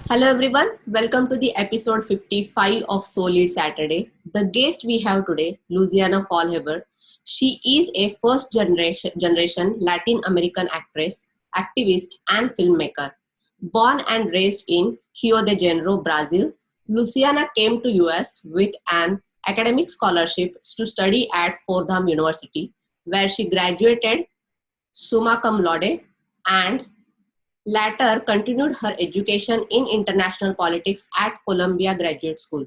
Hello everyone, welcome to the episode 55 of Solid Saturday. The guest we have today, Luciana Faulhaber. She is a first generation Latin American actress, activist, and filmmaker. Born and raised in Rio de Janeiro, Brazil, Luciana came to US with an academic scholarship to study at Fordham University, where she graduated summa cum laude and later continued her education in international politics at Columbia Graduate School.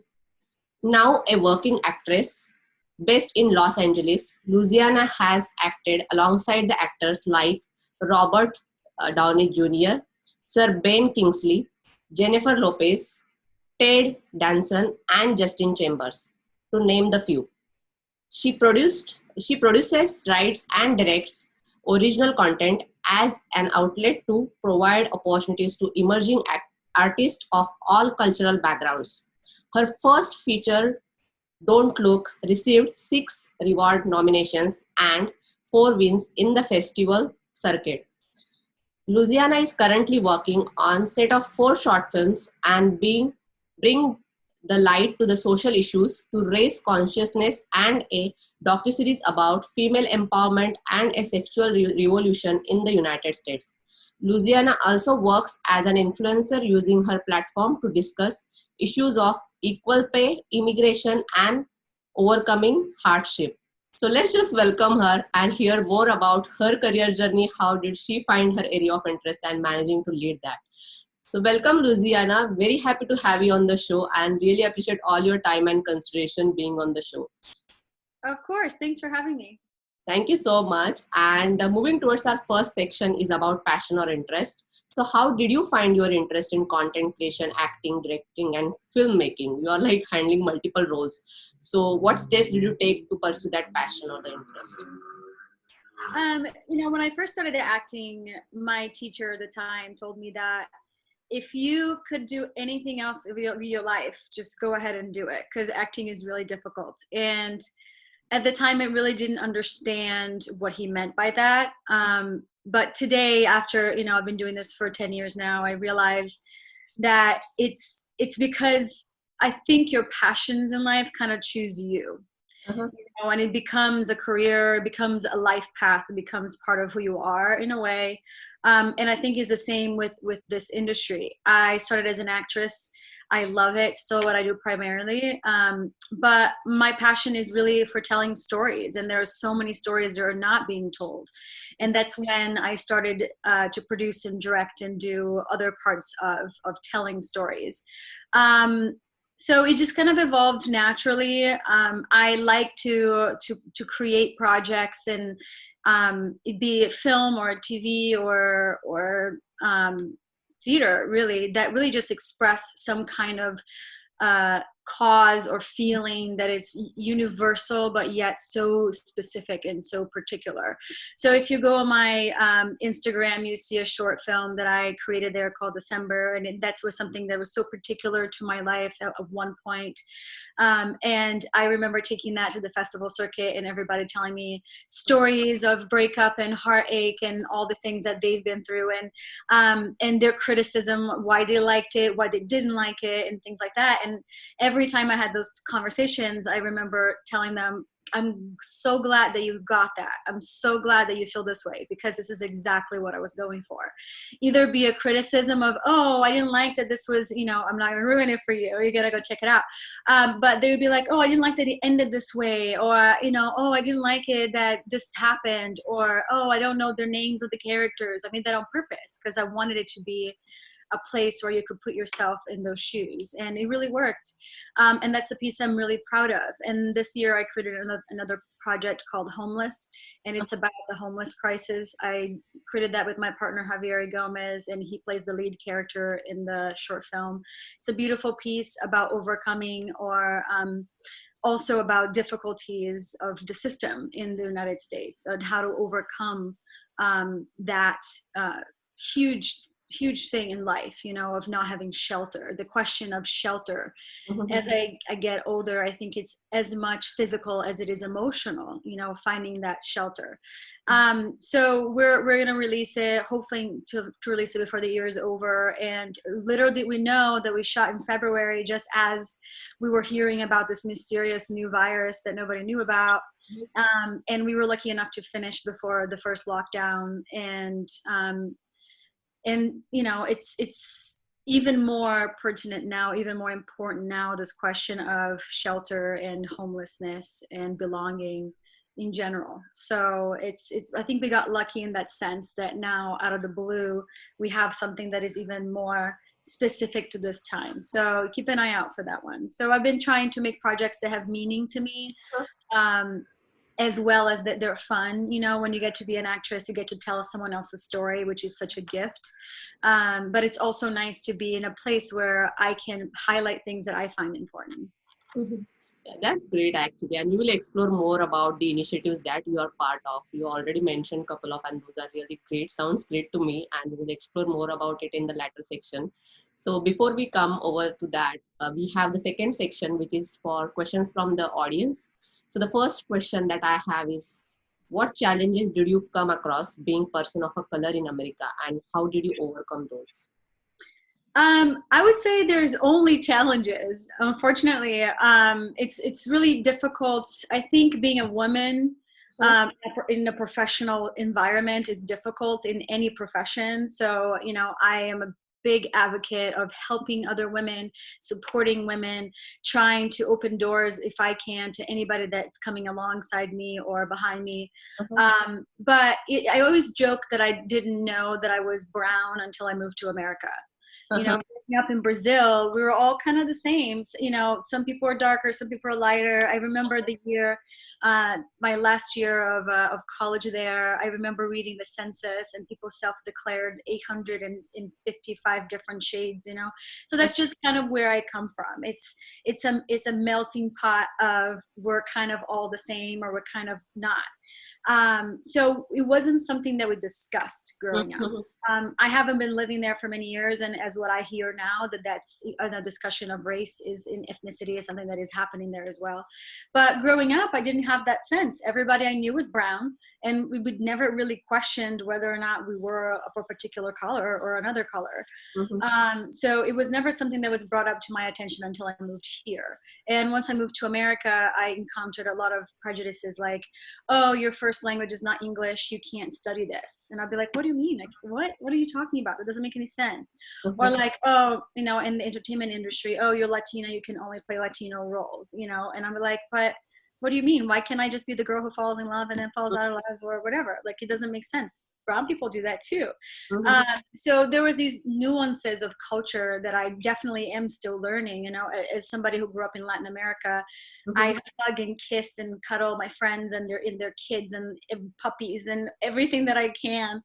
Now a working actress based in Los Angeles, Luciana has acted alongside the actors like Robert Downey Jr., Sir Ben Kingsley, Jennifer Lopez, Ted Danson, and Justin Chambers, to name the few. She produces, writes, and directs original content as an outlet to provide opportunities to emerging artists of all cultural backgrounds. Her first feature, Don't Look, received 6 reward nominations and 4 wins in the festival circuit. Luciana is currently working on set of 4 short films and bring the light to the social issues to raise consciousness and a docuseries about female empowerment and a sexual revolution in the United States. Luciana also works as an influencer using her platform to discuss issues of equal pay, immigration, and overcoming hardship. So let's just welcome her and hear more about her career journey. How did she find her area of interest and managing to lead that? So welcome, Luciana. Very happy to have you on the show and really appreciate all your time and consideration being on the show. Of course. Thanks for having me. Thank you so much. And moving towards our first section is about passion or interest. So how did you find your interest in content creation, acting, directing, and filmmaking? You are like handling multiple roles. So what steps did you take to pursue that passion or the interest? When I first started acting, my teacher at the time told me that if you could do anything else of your life, just go ahead and do it because acting is really difficult. And at the time, I really didn't understand what he meant by that. But today, after I've been doing this for 10 years now, I realize that it's because I think your passions in life kind of choose you. Uh-huh. And it becomes a career, it becomes a life path, it becomes part of who you are in a way. And I think is the same with this industry. I started as an actress. I love it, still what I do primarily. But my passion is really for telling stories, and there are so many stories that are not being told. And that's when I started to produce and direct and do other parts of telling stories. So it just kind of evolved naturally. I like to create projects, and be it film or TV or theater, really, that really just express some kind of cause or feeling that is universal but yet so specific and so particular. So if you go on my Instagram, you see a short film that I created there called December, and that was something that was so particular to my life at one point. And I remember taking that to the festival circuit and everybody telling me stories of breakup and heartache and all the things that they've been through, and their criticism, why they liked it, why they didn't like it, and things like that. And every time I had those conversations, I remember telling them, I'm so glad that you got that. I'm so glad that you feel this way, because this is exactly what I was going for. Either be a criticism of, oh, I didn't like that this was, I'm not going to ruin it for you, or you got to go check it out. But they would be like, oh, I didn't like that it ended this way, or, oh, I didn't like it that this happened, or, oh, I don't know their names of the characters. I made that on purpose because I wanted it to be a place where you could put yourself in those shoes, and it really worked. And that's a piece I'm really proud of. And this year I created another project called Homeless, and it's about the homeless crisis. I created that with my partner Javier Gomez, and he plays the lead character in the short film. It's a beautiful piece about overcoming, or also about difficulties of the system in the United States and how to overcome that huge huge thing in life, you know, of not having shelter. The question of shelter. As Mhm. I get older, I think it's as much physical as it is emotional, you know, finding that shelter. So we're gonna release it, hopefully to release it before the year is over. And little did we know that we shot in February, just as we were hearing about this mysterious new virus that nobody knew about. And we were lucky enough to finish before the first lockdown. And you know, it's even more pertinent now, even more important now, this question of shelter and homelessness and belonging in general. So it's I think we got lucky in that sense, that now out of the blue we have something that is even more specific to this time. So keep an eye out for that one. So I've been trying to make projects that have meaning to me, um, as well as that they're fun. You know, when you get to be an actress, you get to tell someone else's story, which is such a gift. But it's also nice to be in a place where I can highlight things that I find important. Mhm. Yeah, that's great actually. And we will explore more about the initiatives that you are part of. You already mentioned a couple of, and those are really great. Sounds great to me. And we will explore more about it in the latter section. So before we come over to that, we have the second section, which is for questions from the audience. So the first question that I have is, what challenges did you come across being person of a color in America, and how did you overcome those? I would say there's only challenges. Unfortunately, it's really difficult. I think being a woman in a professional environment is difficult in any profession. So, you know, I am a big advocate of helping other women, supporting women, trying to open doors if I can to anybody that's coming alongside me or behind me. Uh-huh. I always joke that I didn't know that I was brown until I moved to America. You know, growing up in Brazil, we were all kind of the same. You know, some people are darker, some people are lighter. I remember the year, my last year of college there. I remember reading the census, and people self-declared 855 different shades. You know, so that's just kind of where I come from. It's a melting pot of, we're kind of all the same, or we're kind of not. So it wasn't something that we discussed growing up. I haven't been living there for many years, and as what I hear now, that's a discussion of race is in ethnicity is something that is happening there as well. But growing up, I didn't have that sense. Everybody I knew was brown, and we would never really questioned whether or not we were of a particular color or another color. Mhm. So it was never something that was brought up to my attention until I moved here. And once I moved to America, I encountered a lot of prejudices like, oh, your first language is not English, you can't study this. And I'd be like, what do you mean? Like, what are you talking about? That doesn't make any sense. Or like, oh, you know, in the entertainment industry, oh, you're Latina, you can only play Latino roles, you know? And I'm like, but what do you mean? Why can't I just be the girl who falls in love and then falls out of love or whatever? Like, it doesn't make sense. Brown people do that too. Mhm. So there was these nuances of culture that I definitely am still learning. You know, as somebody who grew up in Latin America, I Mhm. hug and kiss and cuddle my friends and their kids and puppies and everything that I can.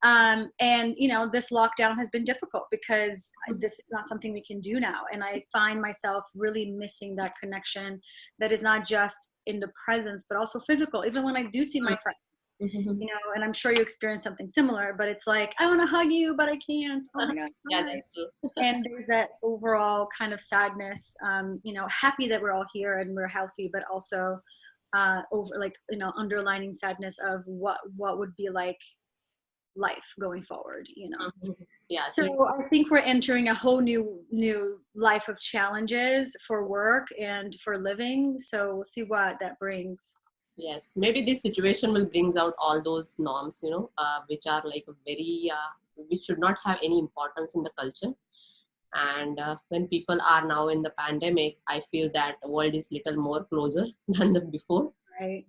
And you know, this lockdown has been difficult because this is not something we can do now, and I find myself really missing that connection that is not just in the presence but also physical. Even when I do see my friends, Mhm. you know, and I'm sure you experienced something similar, but it's like, I want to hug you, but I can't. Oh my God. Yeah, Hi. that's true. And there's that overall kind of sadness, you know, happy that we're all here and we're healthy, but also over like, you know, underlining sadness of what would be like life going forward, you know. Mhm. Yeah, So so I think we're entering a whole new life of challenges for work and for living. So we'll see what that brings. yes, maybe this situation will brings out all those norms, which are like very, which should not have any importance in the culture. And when people are now in the pandemic, I feel that the world is little more closer than the before. Right.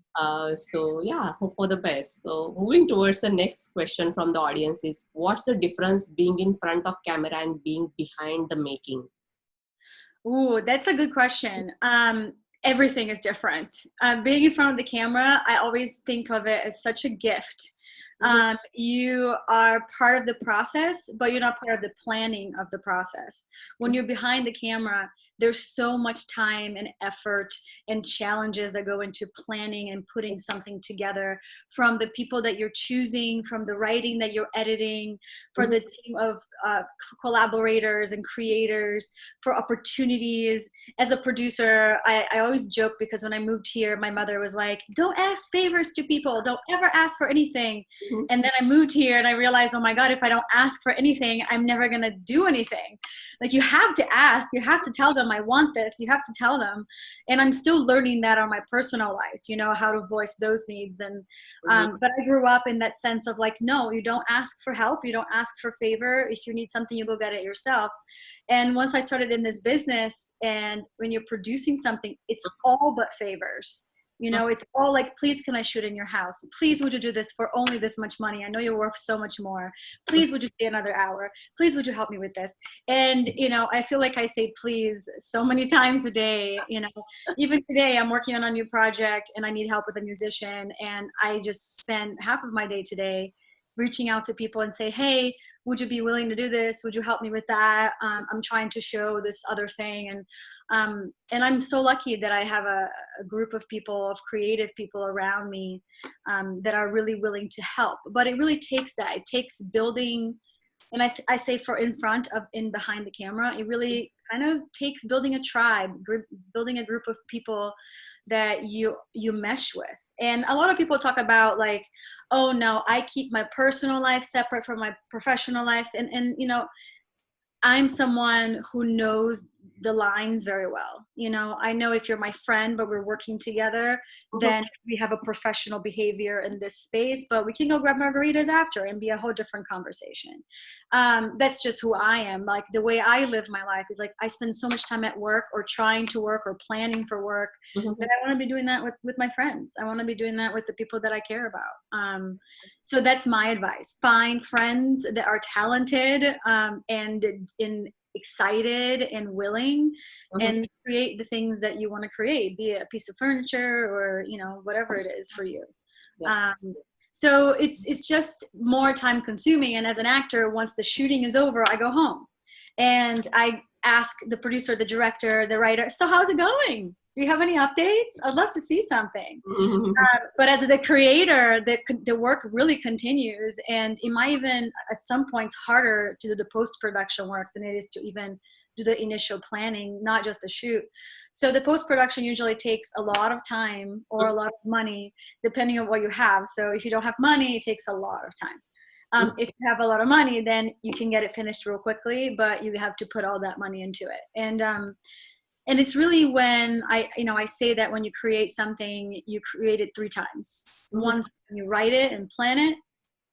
So yeah, hope for the best. So moving towards the next question from the audience is, what's the difference being in front of camera and being behind the making? Ooh, that's a good question. Everything is different. Being in front of the camera, I always think of it as such a gift. Mhm. You are part of the process, but you're not part of the planning of the process. When you're behind the camera, there's so much time and effort and challenges that go into planning and putting something together, from the people that you're choosing, from the writing that you're editing, for the team of collaborators and creators, for opportunities. As a producer, I always joke, because when I moved here, my mother was like, don't ask favors to people, don't ever ask for anything. And then I moved here and I realized, oh my God, if I don't ask for anything, I'm never gonna do anything. Like, you have to ask, you have to tell them I want this, you have to tell them. And I'm still learning that on my personal life, you know, how to voice those needs. And but I grew up in that sense of like, no, you don't ask for help, you don't ask for favor. If you need something, you go get it yourself. And once I started in this business, and when you're producing something, it's all but favors. You know, it's all like, please, can I shoot in your house? Please, would you do this for only this much money? I know you work so much more. Please, would you stay another hour? Please, would you help me with this? And, you know, I feel like I say please so many times a day. You know, even today I'm working on a new project and I need help with a musician. And I just spend half of my day today reaching out to people and say, hey, would you be willing to do this? Would you help me with that? I'm trying to show this other thing. And I'm so lucky that I have a group of people, of creative people around me that are really willing to help. But it really takes that. It takes building, and I say for in front of, in behind the camera, it really kind of takes building a tribe, building a group of people that you mesh with. And a lot of people talk about like, oh no, I keep my personal life separate from my professional life. And you know, I'm someone who knows the lines very well. You know, I know if you're my friend, but we're working together, then we have a professional behavior in this space, but we can go grab margaritas after and be a whole different conversation. That's just who I am. Like, the way I live my life is like, I spend so much time at work or trying to work or planning for work that I want to be doing that with my friends. I want to be doing that with the people that I care about. So that's my advice. Find friends that are talented and excited and willing, and create the things that you want to create, be it a piece of furniture or, you know, whatever it is for you. So it's just more time consuming. And as an actor, once the shooting is over, I go home and I ask the producer, the director, the writer, so how's it going? Do you have any updates? I'd love to see something. But as the creator, the work really continues, and it might even at some points harder to do the post-production work than it is to even do the initial planning, not just the shoot. So the post-production usually takes a lot of time or a lot of money, depending on what you have. So if you don't have money, it takes a lot of time. If you have a lot of money, then you can get it finished real quickly, but you have to put all that money into it. And it's really when I say that when you create something, you create it 3 times. Once you write it and plan it,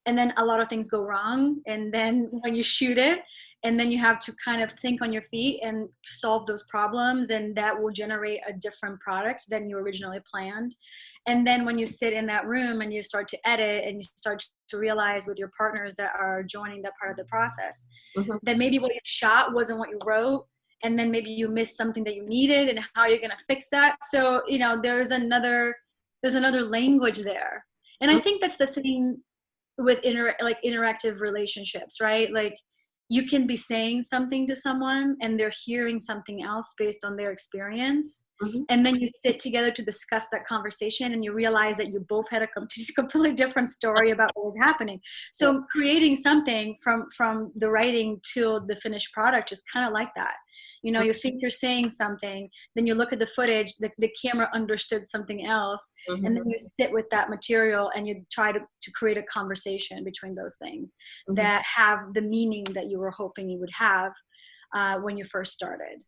and then a lot of things go wrong. And then when you shoot it, and then you have to kind of think on your feet and solve those problems, and that will generate a different product than you originally planned. And then when you sit in that room and you start to edit, and you start to realize with your partners that are joining that part of the process, that maybe what you shot wasn't what you wrote, and then maybe you missed something that you needed, and how you're going to fix that. So, you know, there's another language there. And I think that's the same with interactive relationships, right? Like, you can be saying something to someone and they're hearing something else based on their experience. And then you sit together to discuss that conversation, and you realize that you both had a completely different story about what was happening. So creating something from the writing to the finished product is kind of like that. You know, you think you're saying something, then you look at the footage, the camera understood something else, and then you sit with that material and you try to create a conversation between those things that have the meaning that you were hoping you would have when you first started.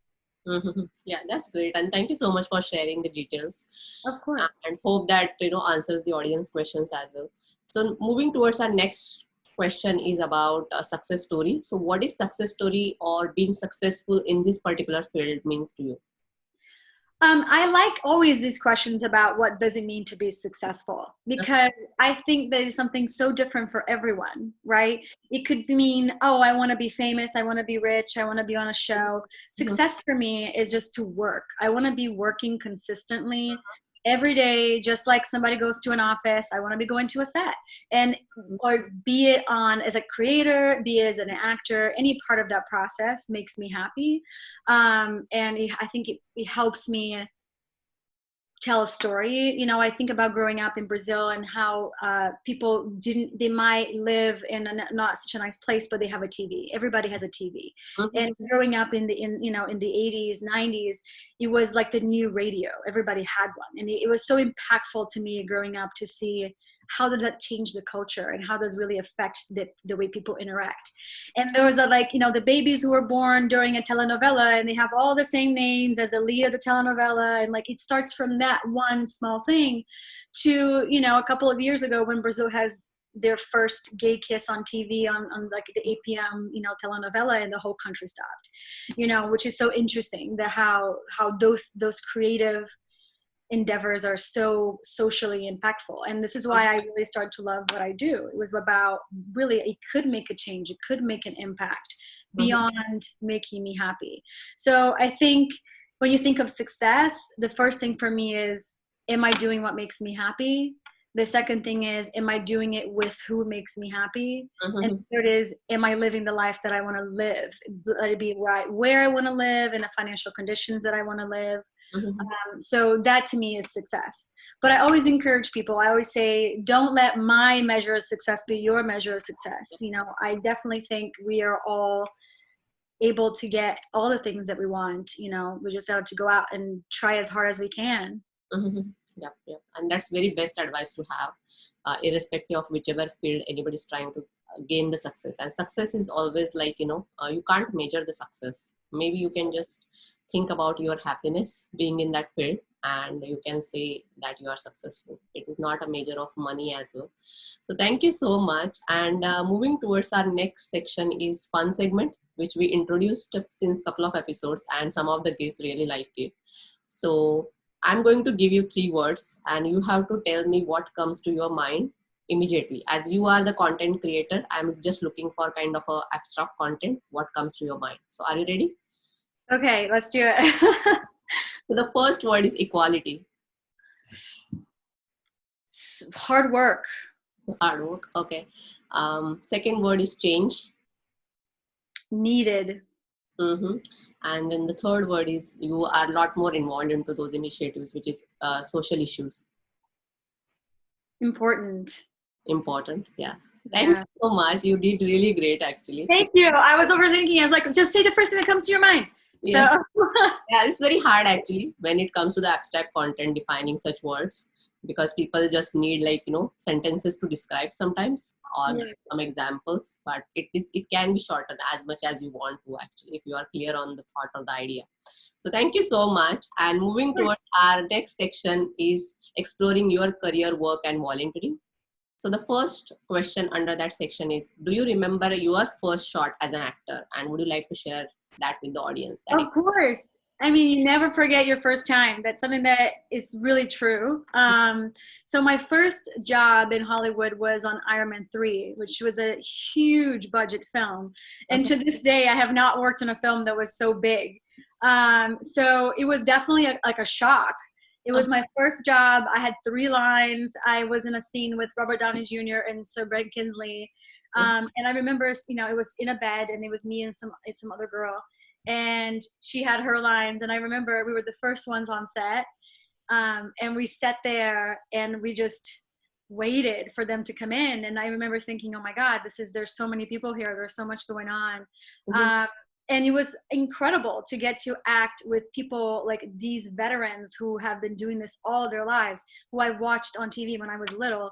Yeah, that's great. And thank you so much for sharing the details. Of course. And hope that, answers the audience questions as well. So moving towards our next question is about a success story. So what is success story or being successful in this particular field means to you? I like always these questions about what does it mean to be successful, because I think that is something so different for everyone, right? It could mean, oh, I want to be famous, I want to be rich, I want to be on a show. Success for me is just to work. I want to be working consistently every day, just like somebody goes to an office. I want to be going to a set, and or be it on as a creator, be it as an actor, any part of that process makes me happy. I think it helps me tell a story. You know, I think about growing up in Brazil and how people they might live in not such a nice place, but they have a TV. Everybody has a TV. Mhm. And growing up in the 80s, 90s, it was like the new radio. Everybody had one, and it was so impactful to me growing up to see how does that change the culture and how does really affect the way people interact. And there was the babies who were born during a telenovela, and they have all the same names as the lead of the telenovela, and like it starts from that one small thing to a couple of years ago when Brazil has their first gay kiss on TV on like the 8 p.m. telenovela, and the whole country stopped. Which is so interesting, that how those creative endeavors are so socially impactful. And this is why I really started to love what I do. It was about really, it could make a change, it could make an impact beyond making me happy. So I think when you think of success, the first thing for me is, am I doing what makes me happy? The second thing is, am I doing it with who makes me happy? And the third is, am I living the life that I want to live? Let it be where I want to live, and the financial conditions that I want to live. So that to me is success. But I always encourage people, I always say, don't let my measure of success be your measure of success. I definitely think we are all able to get all the things that we want. We just have to go out and try as hard as we can. Yep, yep. And that's very best advice to have, irrespective of whichever field anybody's trying to gain the success. And success is always like, you can't measure the success. Maybe you can just think about your happiness being in that field, and you can say that you are successful. It is not a measure of money as well. So thank you so much. And moving towards our next section is fun segment, which we introduced since couple of episodes, and some of the guests really liked it. So I'm going to give you 3 words, and you have to tell me what comes to your mind immediately. As you are the content creator, I'm just looking for kind of a abstract content. What comes to your mind? So are you ready? Okay, let's do it. So the first word is equality. Hard work. Hard work. Okay. Second word is change. Needed. And then the third word is you are a lot more involved into those initiatives, which is social issues. Important. Important. Yeah. Thank you so much. You did really great, actually. Thank you. I was overthinking. I was like, just say the first thing that comes to your mind. Yeah. So. Yeah, it's very hard actually when it comes to the abstract content defining such words, because people just need sentences to describe sometimes, or some examples, but it can be shortened as much as you want to, actually, if you are clear on the thought or the idea. So thank you so much. And moving towards our next section is exploring your career, work, and volunteering. So the first question under that section is, do you remember your first shot as an actor? And would you like to share that with the audience? Of course. I mean, you never forget your first time. That's something that is really true. So my first job in Hollywood was on Iron Man 3, which was a huge budget film. And to this day, I have not worked on a film that was so big. So it was definitely like a shock. It was my first job. I had 3 lines. I was in a scene with Robert Downey Jr. and Sir Brent Kingsley. And I remember, it was in a bed, and it was me and some other girl. And she had her lines, and I remember we were the first ones on set, and we sat there and we just waited for them to come in. And I remember thinking, oh my God, there's so many people here, there's so much going on. And it was incredible to get to act with people like these veterans who have been doing this all their lives, who I watched on TV when I was little.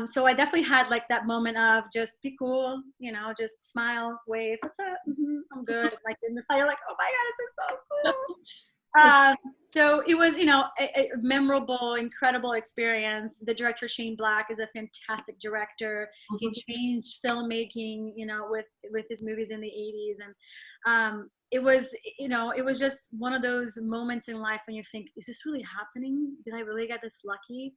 So I definitely had like that moment of just be cool, just smile, wave, what's up? I'm good. Like in the side, you're like, oh my God, this is so cool. So it was, a memorable, incredible experience. The director, Shane Black, is a fantastic director. He changed filmmaking, with his movies in the 80s. And it was just one of those moments in life when you think, is this really happening? Did I really get this lucky?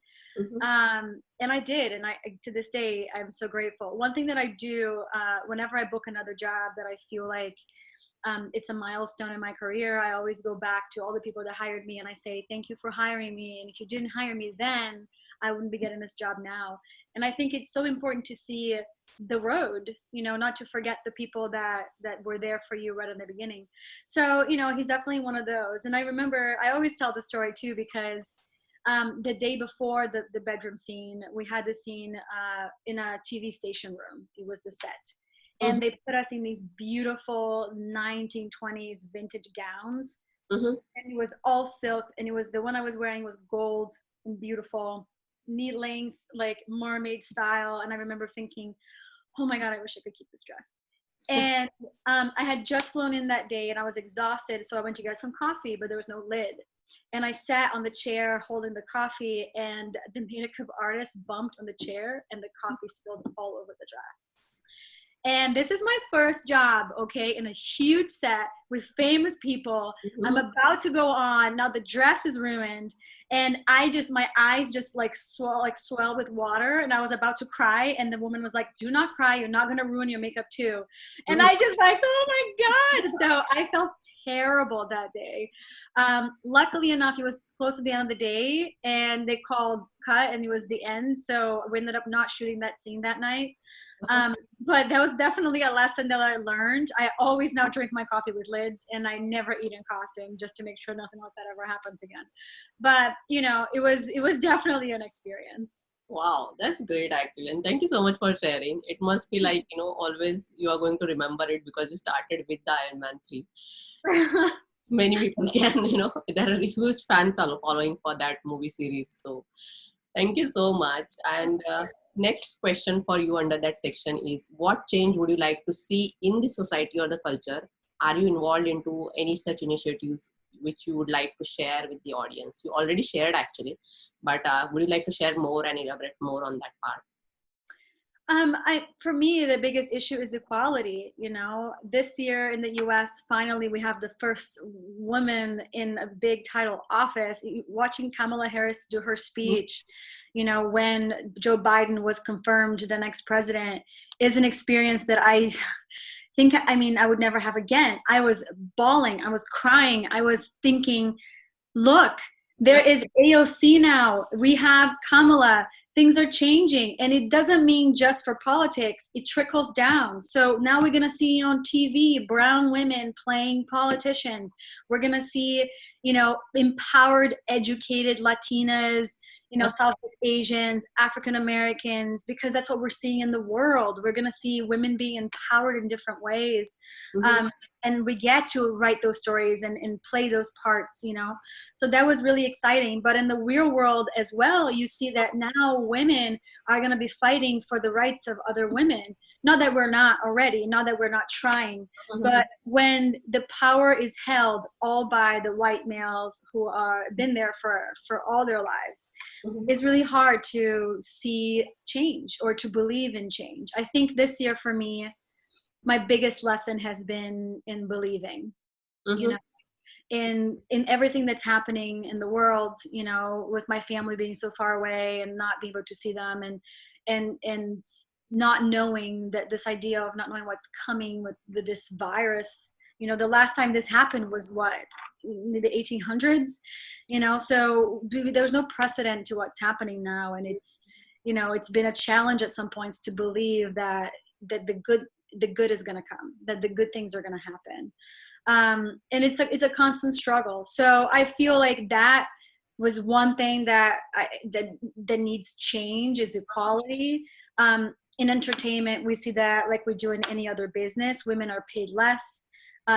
And I did. And to this day, I'm so grateful. One thing that I do whenever I book another job that I feel like it's a milestone in my career, I always go back to all the people that hired me me and I say, thank you for hiring me. And if you didn't hire me then, I wouldn't be getting this job now. And I think it's so important to see the road, not to forget the people that were there for you right in the beginning. So, he's definitely one of those. And I remember, I always tell the story too, because the day before the bedroom scene, we had the scene in a TV station room. It was the set. And they put us in these beautiful 1920s vintage gowns. And it was all silk. And it was, the one I was wearing was gold and beautiful, knee length, like mermaid style. And I remember thinking, oh my God, I wish I could keep this dress. And I had just flown in that day and I was exhausted. So I went to get some coffee, but there was no lid. And I sat on the chair holding the coffee, and the makeup artist bumped on the chair and the coffee spilled all over the dress. And this is my first job, okay, in a huge set with famous people. I'm about to go on. Now the dress is ruined. And my eyes just swell with water. And I was about to cry. And the woman was like, do not cry. You're not going to ruin your makeup too. And I just oh my God. So I felt terrible that day. Luckily enough, it was close to the end of the day and they called cut and it was the end. So we ended up not shooting that scene that night. But that was definitely a lesson that I learned. I always now drink my coffee with lids, and I never eat in costume just to make sure nothing like that ever happens again. But it was definitely an experience. Wow, that's great actually. And thank you so much for sharing. It must be like, always you are going to remember it because you started with the Iron Man 3. Many people can, there are a huge fan following for that movie series. So thank you so much. And next question for you under that section is, what change would you like to see in the society or the culture? Are you involved into any such initiatives which you would like to share with the audience? You already shared actually, but would you like to share more and elaborate more on that part? For me, the biggest issue is equality. This year in the US, finally, we have the first woman in a big title office. Watching Kamala Harris do her speech, when Joe Biden was confirmed the next president, is an experience that I think, I would never have again. I was bawling. I was crying. I was thinking, look, there is AOC now. We have Kamala. Things are changing, and it doesn't mean just for politics. It trickles down. So now we're going to see on TV brown women playing politicians. We're going to see, empowered, educated Latinas, Southeast Asians, African Americans, because that's what we're seeing in the world. We're going to see women being empowered in different ways. And we get to write those stories and play those parts, So that was really exciting. But in the real world as well, you see that now women are going to be fighting for the rights of other women. Not that we're not already, not that we're not trying, but when the power is held all by the white males who are been there for all their lives, it's really hard to see change or to believe in change. I think this year for me, my biggest lesson has been in believing, in everything that's happening in the world, with my family being so far away and not being able to see them, and not knowing that this idea of not knowing what's coming with this virus. The last time this happened was in the 1800s, so there's no precedent to what's happening now. And it's, it's been a challenge at some points to believe that the good is going to come, that the good things are going to happen. And it's a constant struggle. So I feel like that was one thing that needs change, is equality. In entertainment, we see that like we do in any other business, women are paid less.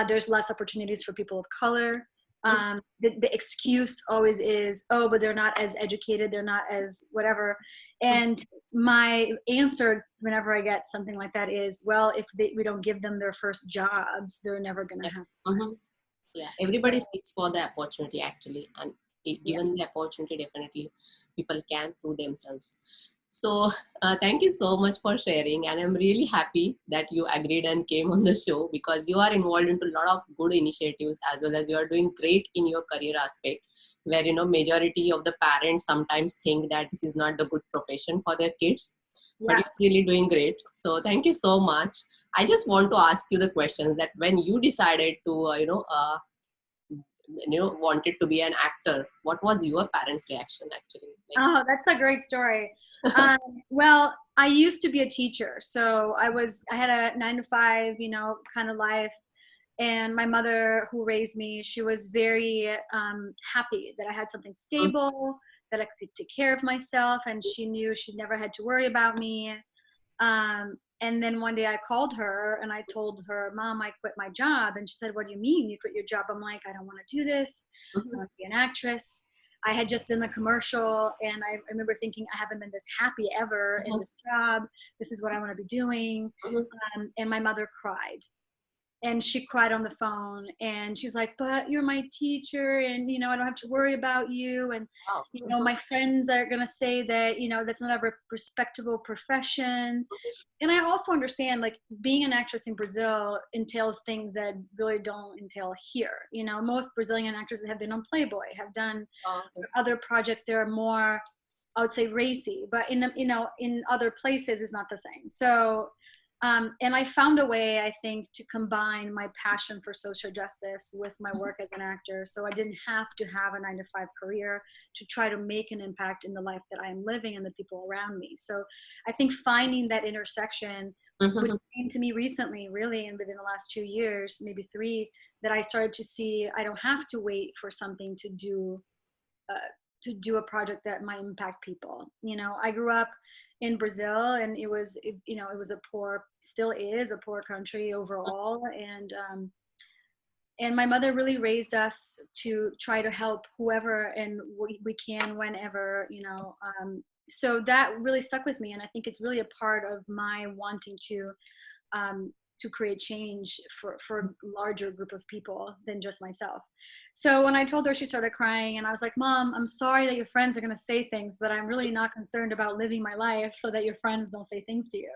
There's less opportunities for people of color. The excuse always is, oh, but they're not as educated, they're not as whatever. And my answer whenever I get something like that is, well, if we don't give them their first jobs, they're never going to have. Yeah, everybody seeks for the opportunity actually, and given the opportunity, definitely people can prove themselves. So thank you so much for sharing, and I'm really happy that you agreed and came on the show, because you are involved into a lot of good initiatives, as well as you are doing great in your career aspect, where majority of the parents sometimes think that this is not the good profession for their kids. But it's really doing great. So thank you so much. I just want to ask you the questions that when you decided to wanted to be an actor. What was your parents' reaction actually? Oh, that's a great story. Um, well, I used to be a teacher, so I had a 9 to 5, kind of life. And my mother, who raised me, she was very happy that I had something Like, stable, that I could take care of myself, and she knew she never had to worry about me. And then one day I called her and I told her, Mom, I quit my job. And she said, What do you mean you quit your job? I'm like, I don't want to do this. I want to be an actress. I had just done a commercial and I remember thinking, I haven't been this happy ever in this job. This is what I want to be doing. And my mother cried, and she cried on the phone, and she's like, but you're my teacher, and I don't have to worry about you, and my friends are going to say that that's not a respectable profession. And I also understand, like, being an actress in Brazil entails things that really don't entail here. Most Brazilian actresses have been on Playboy, have done other projects that are more, I would say, racy, but in other places it's not the same. So and I found a way, I think, to combine my passion for social justice with my work as an actor. So I didn't have to have a 9 to 5 career to try to make an impact in the life that I'm living and the people around me. So I think finding that intersection, which came to me recently, really, and within the last 2 years, maybe 3, that I started to see I don't have to wait for something to do a project that might impact people. I grew up in Brazil, and it was still is a poor country overall, and my mother really raised us to try to help whoever and we can whenever. So that really stuck with me, and I think it's really a part of my wanting to create change for a larger group of people than just myself. So when I told her, she started crying, and I was like, Mom, I'm sorry that your friends are going to say things, but I'm really not concerned about living my life so that your friends don't say things to you.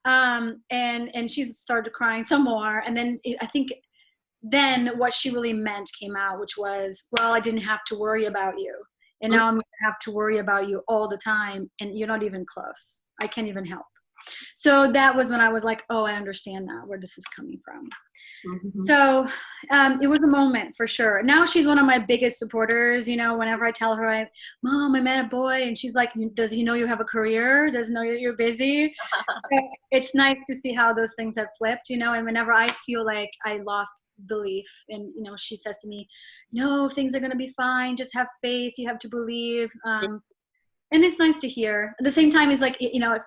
And she started crying some more. And then I think then what she really meant came out, which was, well, I didn't have to worry about you. And now I'm going to have to worry about you all the time. And you're not even close. I can't even help. So that was when I was like, oh, I understand now where this is coming from. So it was a moment for sure. Now she's one of my biggest supporters. Whenever I tell her, Mom, I met a boy, and she's like, does he know you have a career? Does he know you're busy? It's nice to see how those things have flipped, and whenever I feel like I lost belief, and she says to me, no, things are going to be fine. Just have faith. You have to believe. And it's nice to hear. At the same time, it's like,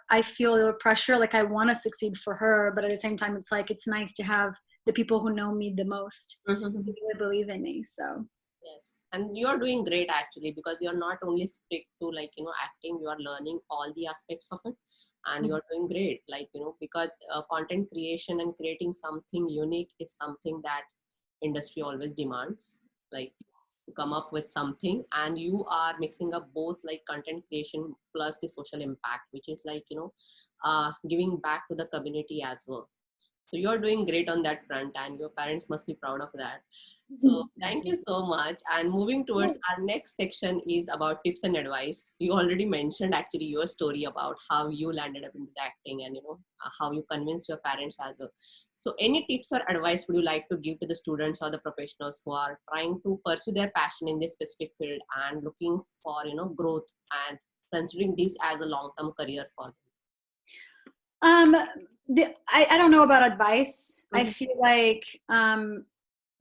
I feel a little pressure, like I want to succeed for her, but at the same time, it's like, it's nice to have the people who know me the most really believe in me. So yes, and you're doing great actually, because you're not only stick to acting, you are learning all the aspects of it, and you're doing great, because content creation and creating something unique is something that industry always demands, to come up with something, and you are mixing up both content creation plus the social impact, which is giving back to the community as well. So you're doing great on that front, and your parents must be proud of that. So thank you so much. And moving towards our next section is about tips and advice. You already mentioned actually your story about how you landed up into the acting, and how you convinced your parents as well. So any tips or advice would you like to give to the students or the professionals who are trying to pursue their passion in this specific field and looking for growth, and considering this as a long-term career for them? I don't know about advice. I feel like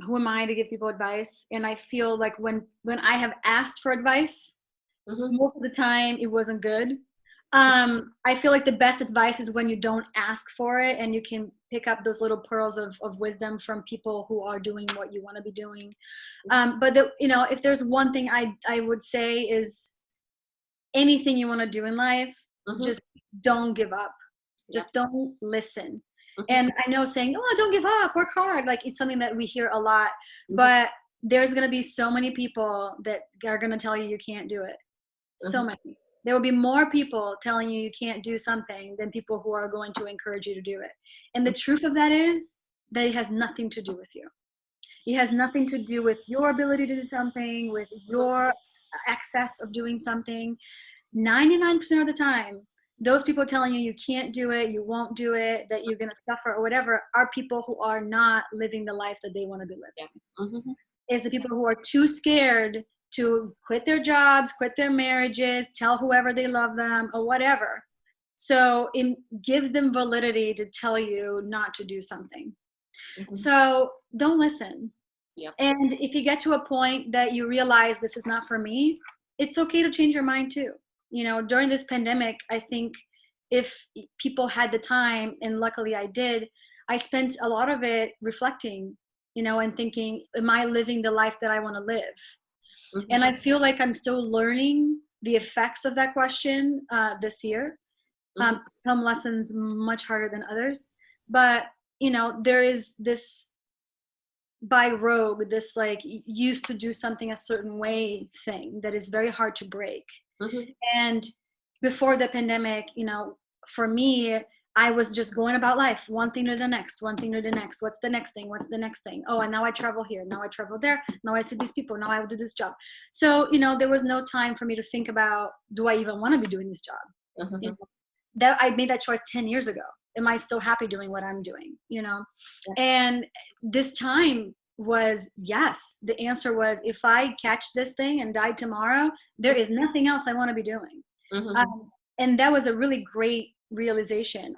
who am I to give people advice? And I feel like when I have asked for advice, most of the time it wasn't good. I feel like the best advice is when you don't ask for it, and you can pick up those little pearls of wisdom from people who are doing what you want to be doing. But if there's one thing I would say is, anything you want to do in life, just don't give up. Just don't listen. And I know saying, oh, don't give up, work hard, like it's something that we hear a lot, but there's going to be so many people that are going to tell you you can't do it. So many. There will be more people telling you you can't do something than people who are going to encourage you to do it. And the truth of that is that it has nothing to do with you. It has nothing to do with your ability to do something, with your access of doing something. 99% of the time, those people telling you you can't do it, you won't do it, that you're going to suffer or whatever, are people who are not living the life that they want to be living. is the people who are too scared to quit their jobs, quit their marriages, tell whoever they love them or whatever. So it gives them validity to tell you not to do something. So don't listen. Yep. And if you get to a point that you realize this is not for me, it's okay to change your mind too. During this pandemic, I think if people had the time, and luckily I did, I spent a lot of it reflecting, and thinking, am I living the life that I want to live? And I feel like I'm still learning the effects of that question this year. Some lessons much harder than others, but there is this by rogue, this like used to do something a certain way thing that is very hard to break. And before the pandemic, for me, I was just going about life, one thing to the next, one thing to the next. What's the next thing? What's the next thing? Oh, and now I travel here. Now I travel there. Now I see these people. Now I will do this job. So, there was no time for me to think about, do I even want to be doing this job? That I made that choice 10 years ago. Am I still happy doing what I'm doing? And this time was yes. The answer was, if I catch this thing and die tomorrow, there is nothing else I want to be doing. And that was a really great realization.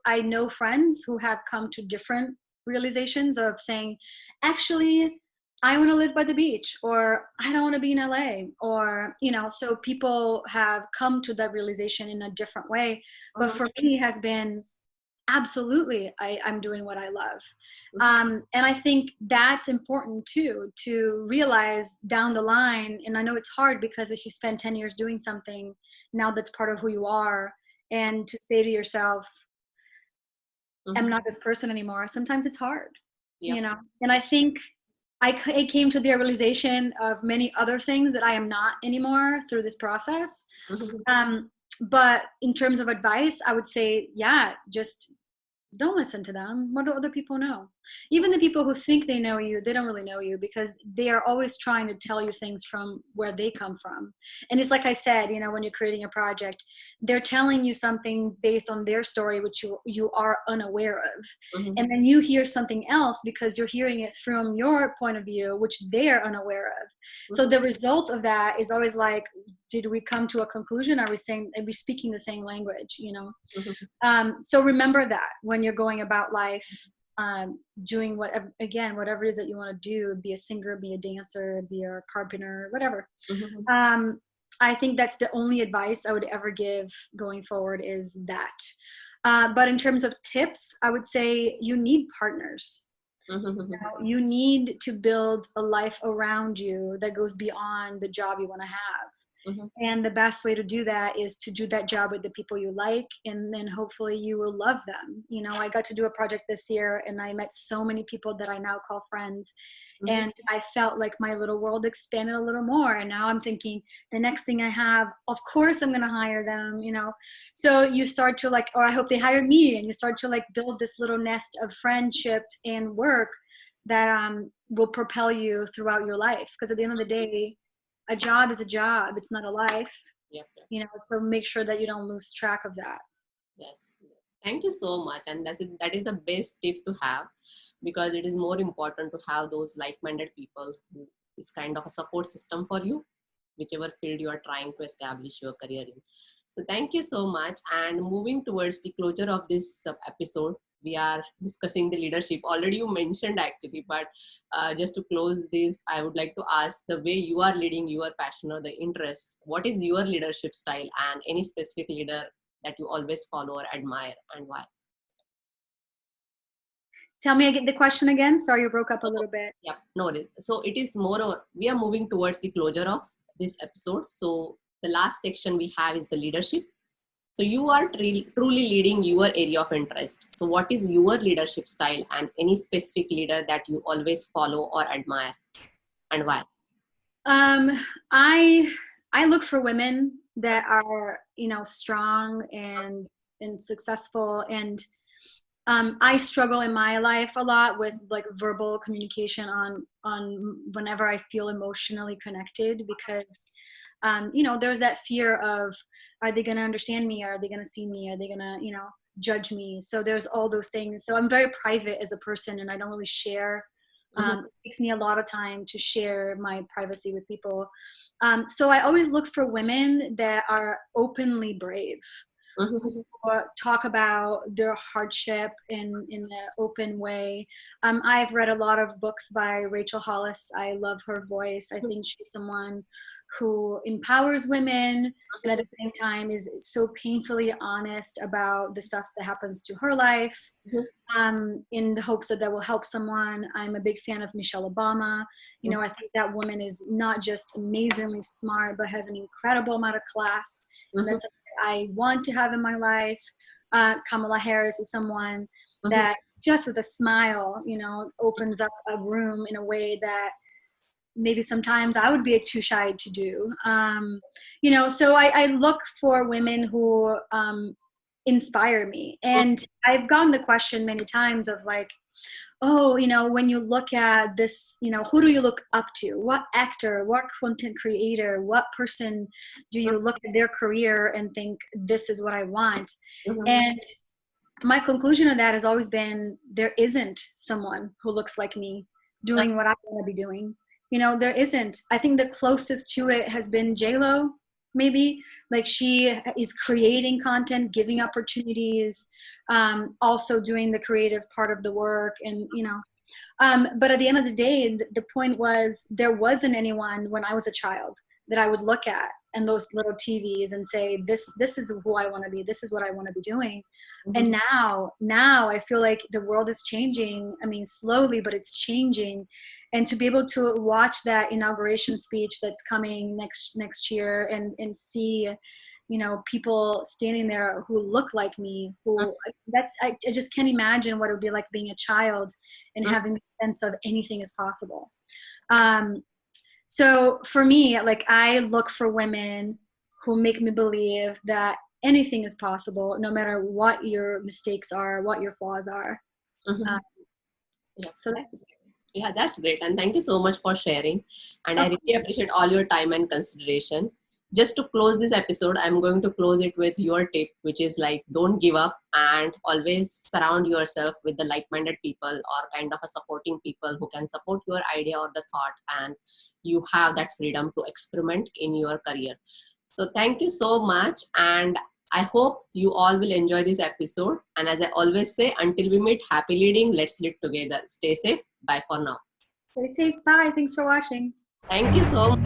I know friends who have come to different realizations of saying, actually, I want to live by the beach, or I don't want to be in LA, or, so people have come to that realization in a different way. But for me, it has been absolutely, I'm doing what I love. And I think that's important too, to realize down the line, and I know it's hard because if you spend 10 years doing something, now that's part of who you are, and to say to yourself, I'm not this person anymore. Sometimes it's hard, and I think I came to the realization of many other things that I am not anymore through this process. But in terms of advice, I would say, just don't listen to them. What do other people know? Even the people who think they know you, they don't really know you, because they are always trying to tell you things from where they come from. And it's like I said, when you're creating a project, they're telling you something based on their story, which you are unaware of. And then you hear something else because you're hearing it from your point of view, which they're unaware of. So the result of that is always like, did we come to a conclusion? Are we speaking the same language, So remember that when you're going about life, doing whatever it is that you want to do, be a singer, be a dancer, be a carpenter, whatever. I think that's the only advice I would ever give going forward, is that. But in terms of tips, I would say you need partners. You need to build a life around you that goes beyond the job you want to have. And the best way to do that is to do that job with the people you like, and then hopefully you will love them. I got to do a project this year, and I met so many people that I now call friends. And I felt like my little world expanded a little more. And now I'm thinking, the next thing I have, of course I'm going to hire them, So you start to like, or I hope they hire me, and you start to like build this little nest of friendship and work that will propel you throughout your life. Because at the end of the day, a job is a job. It's not a life. So make sure that you don't lose track of that. Yes. Thank you so much. And that is the best tip to have, because it is more important to have those like-minded people who is kind of a support system for you, whichever field you are trying to establish your career in. So thank you so much. And moving towards the closure of this episode, we are discussing the leadership. Already you mentioned actually, but just to close this, I would like to ask, the way you are leading your passion or the interest, what is your leadership style, and any specific leader that you always follow or admire, and why? Tell me the question again. Sorry, you broke up a little bit. Yeah, no. So it is more, we are moving towards the closure of this episode. So the last section we have is the leadership. So you are truly leading your area of interest. So what is your leadership style, and any specific leader that you always follow or admire, and why? I look for women that are, strong and successful. And I struggle in my life a lot with like verbal communication on whenever I feel emotionally connected, because there's that fear of, are they going to understand me? Are they going to see me? Are they going to, judge me? So there's all those things. So I'm very private as a person, and I don't really share Mhm. It takes me a lot of time to share my privacy with people. So I always look for women that are openly brave, Mhm. or talk about their hardship in an open way. I've read a lot of books by Rachel Hollis. I love her voice. I think she's someone who empowers women and at the same time is so painfully honest about the stuff that happens to her life, Mhm. in the hopes that that will help someone. I'm a big fan of Michelle Obama. You know, I think that woman is not just amazingly smart, but has an incredible amount of class, and Mhm. that's something I want to have in my life. Kamala Harris is someone Mhm. that just with a smile, you know, opens up a room in a way that maybe sometimes I would be too shy to do. You know, so I look for women who inspire me. And I've gotten the question many times of like, oh, you know, when you look at this, you know, who do you look up to? What actor, what content creator, what person do you look at their career and think, this is what I want? Mhm. And my conclusion of that has always been there isn't someone who looks like me doing what I want to be doing. You know, there isn't. I think the closest to it has been J-Lo, maybe. Like she is creating content, giving opportunities, also doing the creative part of the work, and you know. But at the end of the day, the point was there wasn't anyone when I was a child that I would look at and those little TVs and say, this is who I want to be. This is what I want to be doing. And Mhm. now I feel like the world is changing. I mean, slowly, but it's changing. And to be able to watch that inauguration speech that's coming next year and see, you know, people standing there who look like me, who that's I just can't imagine what it would be like being a child and Mhm. having the sense of anything is possible. Um, so for me, like I look for women who make me believe that anything is possible, no matter what your mistakes are, what your flaws are. Uh, Mhm. Yeah, so that's great. Yeah, that's great. And thank you so much for sharing. And I of really course, appreciate all your time and consideration. Just to close this episode, I'm going to close it with your tip, which is like don't give up and always surround yourself with the like-minded people or kind of a supporting people who can support your idea or the thought, and you have that freedom to experiment in your career. So thank you so much. And I hope you all will enjoy this episode. And as I always say, until we meet, happy leading. Let's lead together. Stay safe. Bye for now. stay safe. Bye. Thanks for watching. Thank you so much.